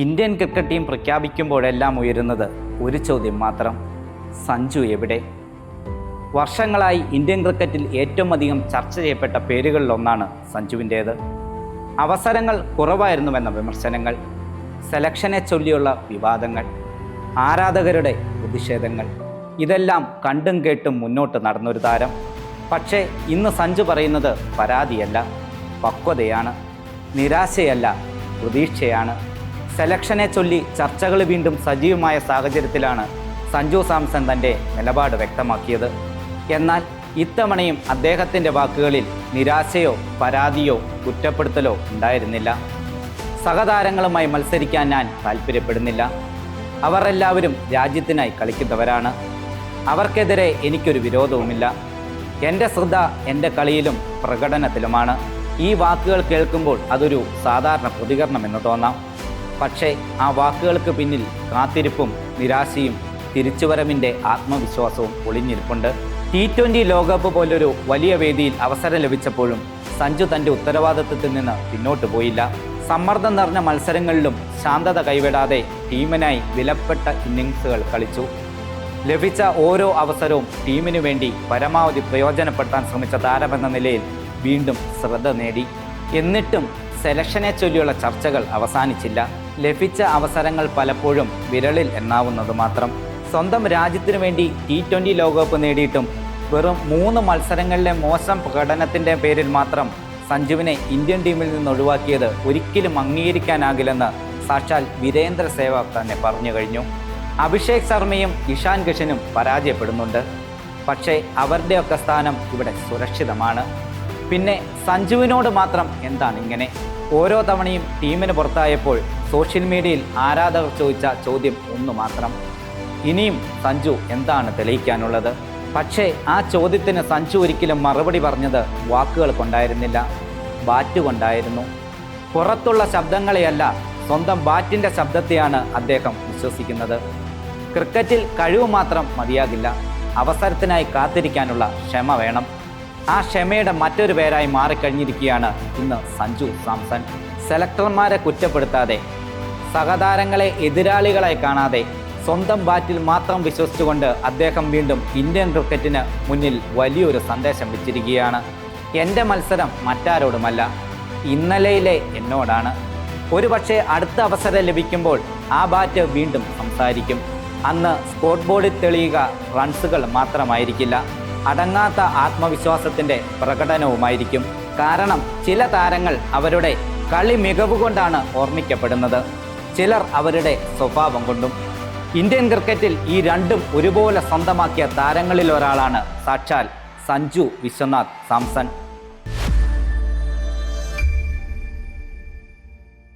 Indian cricket team പ്രഖ്യാപിക്കുമ്പോഴെല്ലാം ഉയരുന്നത് ഒരു ചോദ്യം മാത്രം: സഞ്ജു എവിടെ? വർഷങ്ങളായി ഇന്ത്യൻ ക്രിക്കറ്റിൽ ഏറ്റവും അധികം ചർച്ച ചെയ്യപ്പെട്ട പേരുകളിലൊന്നാണ് സഞ്ജുവിൻ്റേത്. അവസരങ്ങൾ കുറവായിരുന്നുവെന്ന വിമർശനങ്ങൾ, സെലക്ഷനെ ചൊല്ലിയുള്ള വിവാദങ്ങൾ, ആരാധകരുടെ പ്രതിഷേധങ്ങൾ, ഇതെല്ലാം കണ്ടും കേട്ടും മുന്നോട്ട് നടന്നൊരു താരം. പക്ഷേ ഇന്ന് സഞ്ജു പറയുന്നത് പരാതിയല്ല, പക്വതയാണ്. നിരാശയല്ല, പ്രതീക്ഷയാണ്. സെലക്ഷനെ ചൊല്ലി ചർച്ചകൾ വീണ്ടും സജീവമായ സാഹചര്യത്തിലാണ് സഞ്ജു സാംസൺ തൻ്റെ നിലപാട് വ്യക്തമാക്കിയത്. എന്നാൽ ഇത്തവണയും അദ്ദേഹത്തിൻ്റെ വാക്കുകളിൽ നിരാശയോ പരാതിയോ കുറ്റപ്പെടുത്തലോ ഉണ്ടായിരുന്നില്ല. സഹതാരങ്ങളുമായി മത്സരിക്കാൻ ഞാൻ താല്പര്യപ്പെടുന്നില്ല. അവർ എല്ലാവരും രാജ്യത്തിനായി കളിക്കുന്നവരാണ്. അവർക്കെതിരെ എനിക്കൊരു വിരോധവുമില്ല. എൻ്റെ ശ്രദ്ധ എൻ്റെ കളിയിലും പ്രകടനത്തിലുമാണ്. ഈ വാക്കുകൾ കേൾക്കുമ്പോൾ അതൊരു സാധാരണ പ്രതികരണമെന്ന് തോന്നാം. പക്ഷേ ആ വാക്കുകൾക്ക് പിന്നിൽ കാത്തിരിപ്പും നിരാശയും തിരിച്ചുവരവിൻ്റെ ആത്മവിശ്വാസവും ഒളിഞ്ഞിരിപ്പുണ്ട്. T20 ലോകകപ്പ് പോലൊരു വലിയ വേദിയിൽ അവസരം ലഭിച്ചപ്പോഴും സഞ്ജു തൻ്റെ ഉത്തരവാദിത്വത്തിൽ നിന്ന് പിന്നോട്ട് പോയില്ല. സമ്മർദ്ദം നിറഞ്ഞ മത്സരങ്ങളിലും ശാന്തത കൈവിടാതെ ടീമിനായി വിലപ്പെട്ട ഇന്നിങ്സുകൾ കളിച്ചു. ലഭിച്ച ഓരോ അവസരവും ടീമിനു വേണ്ടി പരമാവധി പ്രയോജനപ്പെടുത്താൻ ശ്രമിച്ച താരമെന്ന നിലയിൽ വീണ്ടും ശ്രദ്ധ നേടി. എന്നിട്ടും സെലക്ഷനെ ചൊല്ലിയുള്ള ചർച്ചകൾ അവസാനിച്ചില്ല. ലഭിച്ച അവസരങ്ങൾ പലപ്പോഴും വിരളിൽ എണ്ണാവുന്നത് മാത്രം. സ്വന്തം രാജ്യത്തിനു വേണ്ടി T20 ലോകകപ്പ് നേടിയിട്ടും വെറും 3 മത്സരങ്ങളിലെ മോശം പ്രകടനത്തിൻ്റെ പേരിൽ മാത്രം സഞ്ജുവിനെ ഇന്ത്യൻ ടീമിൽ നിന്ന് ഒഴിവാക്കിയത് ഒരിക്കലും അംഗീകരിക്കാനാകില്ലെന്ന് സാക്ഷാൽ വീരേന്ദ്ര സേവാഗ് തന്നെ പറഞ്ഞു കഴിഞ്ഞു. അഭിഷേക് ശർമ്മയും ഇഷാൻ കിഷനും പരാജയപ്പെടുന്നുണ്ട്. പക്ഷേ അവരുടെയൊക്കെ സ്ഥാനം ഇവിടെ സുരക്ഷിതമാണ്. പിന്നെ സഞ്ജുവിനോട് മാത്രം എന്താണ് ഇങ്ങനെ? ഓരോ തവണയും ടീമിന് പുറത്തായപ്പോൾ സോഷ്യൽ മീഡിയയിൽ ആരാധകർ ചോദിച്ച ചോദ്യം ഒന്നു മാത്രം: ഇനിയും സഞ്ജു എന്താണ് തെളിയിക്കാനുള്ളത്? പക്ഷേ ആ ചോദ്യത്തിന് സഞ്ജു ഒരിക്കലും മറുപടി പറഞ്ഞത് വാക്കുകൾ കൊണ്ടായിരുന്നില്ല, ബാറ്റ് കൊണ്ടായിരുന്നു. പുറത്തുള്ള ശബ്ദങ്ങളെയല്ല, സ്വന്തം ബാറ്റിൻ്റെ ശബ്ദത്തെയാണ് അദ്ദേഹം വിശ്വസിക്കുന്നത്. ക്രിക്കറ്റിൽ കഴിവ് മാത്രം മതിയാകില്ല, അവസരത്തിനായി കാത്തിരിക്കാനുള്ള ക്ഷമ വേണം. ആ ക്ഷമയുടെ മറ്റൊരു പേരായി മാറിക്കഴിഞ്ഞിരിക്കുകയാണ് ഇന്ന് സഞ്ജു സാംസൺ. സെലക്ടർമാരെ കുറ്റപ്പെടുത്താതെ, സഹതാരങ്ങളെ എതിരാളികളായി കാണാതെ, സ്വന്തം ബാറ്റിൽ മാത്രം വിശ്വസിച്ചുകൊണ്ട് അദ്ദേഹം വീണ്ടും ഇന്ത്യൻ ക്രിക്കറ്റിന് മുന്നിൽ വലിയൊരു സന്ദേശം വെച്ചിരിക്കുകയാണ്. എൻ്റെ മത്സരം മറ്റാരോടുമല്ല, ഇന്നലെയിലെ എന്നോടാണ്. ഒരുപക്ഷെ അടുത്ത അവസരം ലഭിക്കുമ്പോൾ ആ ബാറ്റ് വീണ്ടും സംസാരിക്കും. അന്ന് സ്കോർ ബോർഡിൽ തെളിയുക റൺസുകൾ മാത്രമായിരിക്കില്ല, അടങ്ങാത്ത ആത്മവിശ്വാസത്തിൻ്റെ പ്രകടനവുമായിരിക്കും. കാരണം ചില താരങ്ങൾ അവരുടെ കളി മികവ് കൊണ്ടാണ് ഓർമ്മിക്കപ്പെടുന്നത്, ചിലർ അവരുടെ സ്വഭാവം കൊണ്ടും. ഇന്ത്യൻ ക്രിക്കറ്റിൽ ഈ രണ്ടും ഒരുപോലെ സ്വന്തമാക്കിയ താരങ്ങളിൽ ഒരാളാണ് സാക്ഷാൽ സഞ്ജു വിശ്വനാഥ് സാംസൺ.